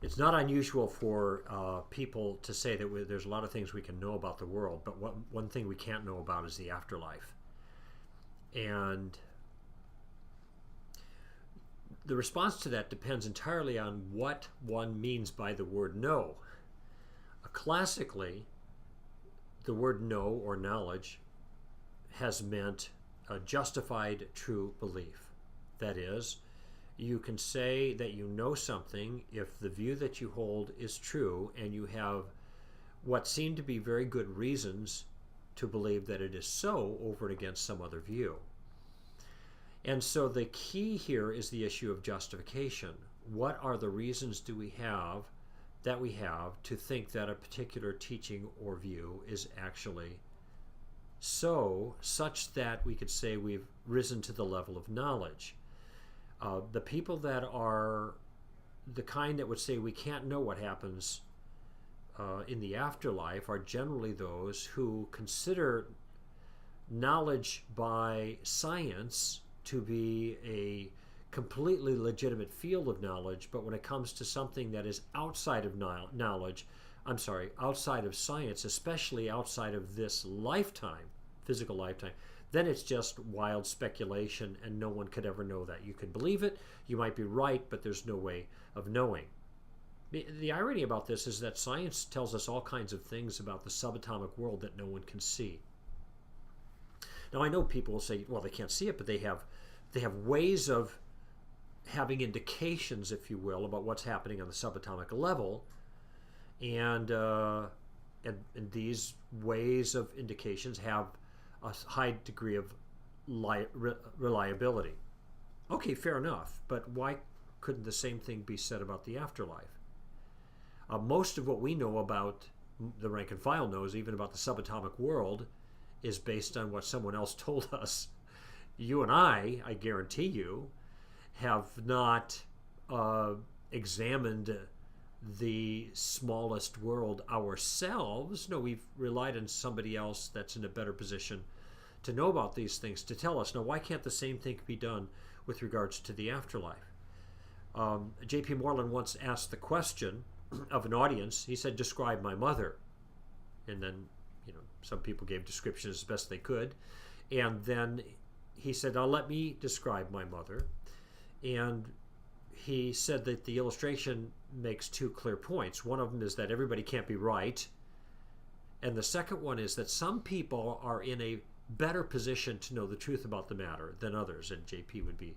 It's not unusual for people to say that there's a lot of things we can know about the world, but one thing we can't know about is the afterlife. And the response to that depends entirely on what one means by the word know. Classically, the word know or knowledge has meant a justified true belief. That is, you can say that you know something if the view that you hold is true and you have what seem to be very good reasons to believe that it is so over and against some other view. And so the key here is the issue of justification. What are the reasons we have to think that a particular teaching or view is actually so, such that we could say we've risen to the level of knowledge? The people that are the kind that would say we can't know what happens in the afterlife are generally those who consider knowledge by science to be a completely legitimate field of knowledge, but when it comes to something that is outside of outside of science, especially outside of this lifetime, physical lifetime, then it's just wild speculation and no one could ever know that. You could believe it, you might be right, but there's no way of knowing. The irony about this is that science tells us all kinds of things about the subatomic world that no one can see. Now, I know people will say, well, they can't see it, but they have ways of having indications, if you will, about what's happening on the subatomic level, and these ways of indications have a high degree of reliability. Okay, fair enough, but why couldn't the same thing be said about the afterlife? Most of what we know about, the rank and file knows, even about the subatomic world, is based on what someone else told us. You and I guarantee you, have not examined the smallest world ourselves. No, we've relied on somebody else that's in a better position to know about these things, to tell us. Now, why can't the same thing be done with regards to the afterlife? J.P. Moreland once asked the question of an audience. He said, describe my mother. And then, some people gave descriptions as best they could. And then he said, now let me describe my mother. And he said that the illustration makes two clear points. One of them is that everybody can't be right. And the second one is that some people are in a better position to know the truth about the matter than others. And JP would be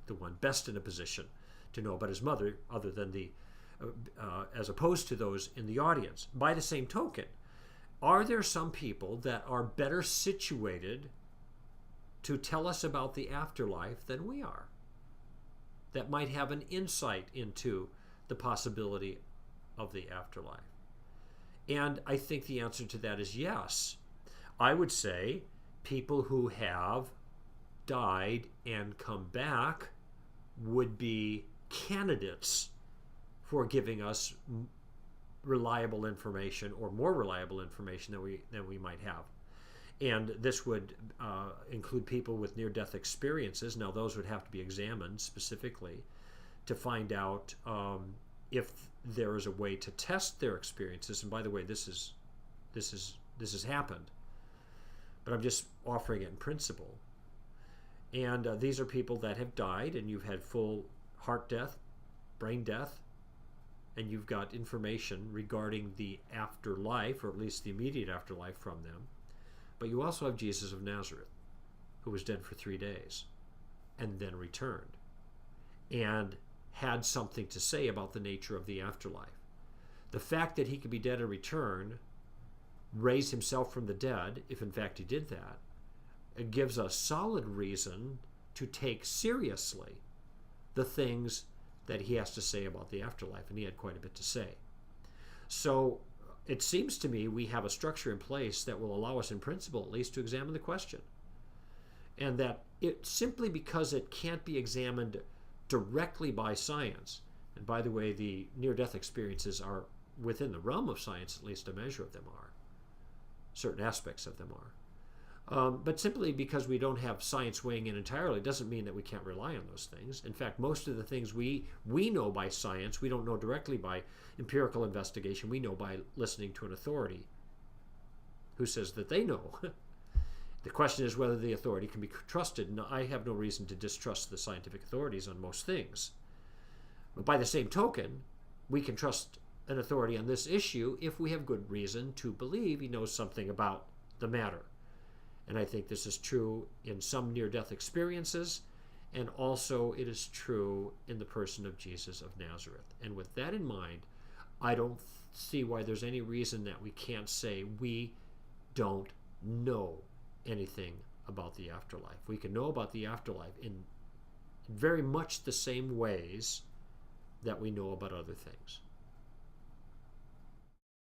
the one best in a position to know about his mother, other than as opposed to those in the audience. By the same token, are there some people that are better situated to tell us about the afterlife than we are, that might have an insight into the possibility of the afterlife? And I think the answer to that is yes. I would say people who have died and come back would be candidates for giving us reliable information, or more reliable information than we might have. And this would include people with near-death experiences. Now, those would have to be examined specifically to find out if there is a way to test their experiences. And by the way, this has happened, but I'm just offering it in principle. And these are people that have died, and you've had full heart death, brain death, and you've got information regarding the afterlife, or at least the immediate afterlife, from them. But you also have Jesus of Nazareth, who was dead for 3 days and then returned and had something to say about the nature of the afterlife. The fact that he could be dead and return, raise himself from the dead, if in fact he did that, it gives us solid reason to take seriously the things that he has to say about the afterlife, and he had quite a bit to say. So it seems to me we have a structure in place that will allow us, in principle at least, to examine the question. And that it simply because it can't be examined directly by science, and by the way, the near-death experiences are within the realm of science, at least a measure of them are. Certain aspects of them are. But simply because we don't have science weighing in entirely doesn't mean that we can't rely on those things. In fact, most of the things we know by science, we don't know directly by empirical investigation. We know by listening to an authority who says that they know. The question is whether the authority can be trusted. And I have no reason to distrust the scientific authorities on most things. But by the same token, we can trust an authority on this issue if we have good reason to believe he knows something about the matter. And I think this is true in some near-death experiences, and also it is true in the person of Jesus of Nazareth. And with that in mind, I don't see why there's any reason that we can't say we don't know anything about the afterlife. We can know about the afterlife in very much the same ways that we know about other things.